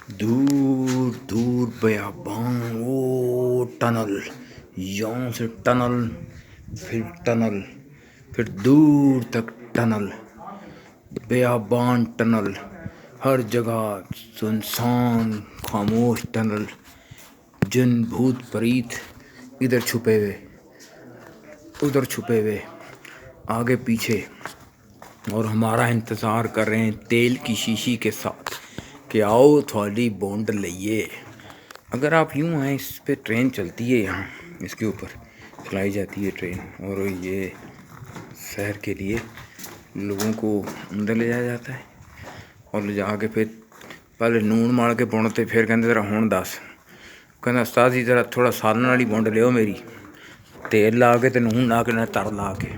دور دور بیابان، وہ ٹنل، یہاں سے ٹنل، پھر ٹنل، پھر دور تک ٹنل، بیابان ٹنل، ہر جگہ سنسان خاموش ٹنل، جن بھوت پریت ادھر چھپے ہوئے، ادھر چھپے ہوئے، آگے پیچھے، اور ہمارا انتظار کر رہے ہیں تیل کی شیشی کے ساتھ کہ آؤ تھوڑی بونڈ لئیے۔ اگر آپ یوں آئیں، اس پہ ٹرین چلتی ہے، یہاں اس کے اوپر چلائی جاتی ہے ٹرین، اور یہ شہر کے لیے لوگوں کو اندر لے جایا جاتا ہے، اور لے جا کے پھر پہلے نون مار کے پونڈتے، پھر کہتے ذرا ہون دس، کہنا استاد جی ذرا تھوڑا سالن والی بونڈ لیو میری، تیل لا کے تے نون لا کے نہ تر لا کے،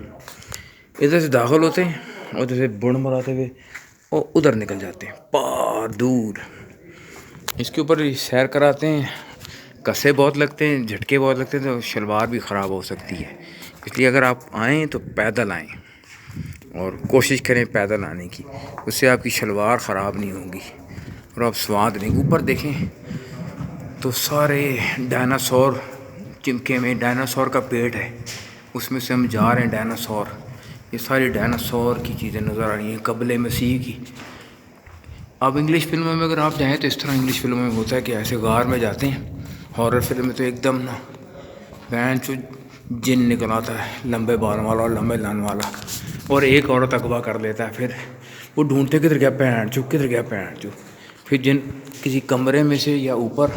ادھر سے داخل ہوتے ہیں اور ادھر سے بونڈ مراتے ہوئے اور ادھر نکل جاتے ہیں پار دور۔ اس کے اوپر سیر کراتے ہیں، کسے بہت لگتے ہیں، جھٹکے بہت لگتے ہیں، تو شلوار بھی خراب ہو سکتی ہے، اس لیے اگر آپ آئیں تو پیدل آئیں، اور کوشش کریں پیدل آنے کی، اس سے آپ کی شلوار خراب نہیں ہوگی اور آپ سواد نہیں۔ اوپر دیکھیں تو سارے ڈائناسور چمکے میں، ڈائناسور کا پیٹ ہے، اس میں سے ہم جا رہے ہیں ڈائناسور، یہ ساری ڈائناسور کی چیزیں نظر آ رہی ہیں، قبل مسیح کی۔ اب انگلش فلموں میں اگر آپ جائیں تو اس طرح انگلش فلموں میں ہوتا ہے کہ ایسے غار میں جاتے ہیں، ہارر فلم میں تو ایک دم نا بہن چو جن نکل آتا ہے، لمبے بال والا اور لمبے لان والا، اور ایک عورت اغوا کر لیتا ہے، پھر وہ ڈھونڈتے کدھر گیا بہن چو، کدھر گیا بہن چو، پھر جن کسی کمرے میں سے یا اوپر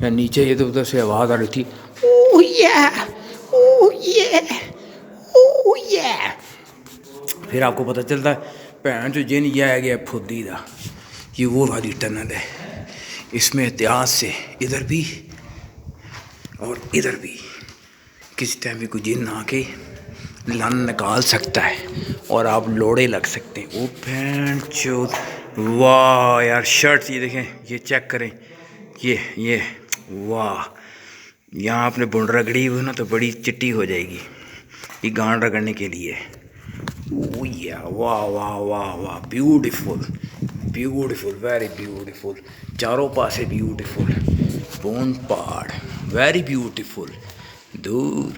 یا نیچے ادھر ادھر سے آواز آ رہی تھی، اوہ یہ، اوہ یہ، اوہ یہ، پھر آپ کو پتہ چلتا ہے بہن چو جن یہ آ گیا پھودی دا، یہ وہ والی ٹنل ہے، اس میں احتیاط سے ادھر بھی اور ادھر بھی کسی ٹائم بھی کوئی جن آ کے لن نکال سکتا ہے اور آپ لوڑے لگ سکتے ہیں۔ او بہن چود، واہ یار، شرٹ یہ دیکھیں، یہ چیک کریں، یہ واہ، یہاں آپ نے بونڈ رگڑی ہوئی نا تو بڑی چٹی ہو جائے گی، یہ گانڈ رگڑنے کے لیے۔ واہ واہ واہ واہ، بیوٹیفل بیوٹیفل، ویری بیوٹیفل، چاروں پاسے بیوٹیفل، بون پہاڑ، ویری بیوٹیفل، دور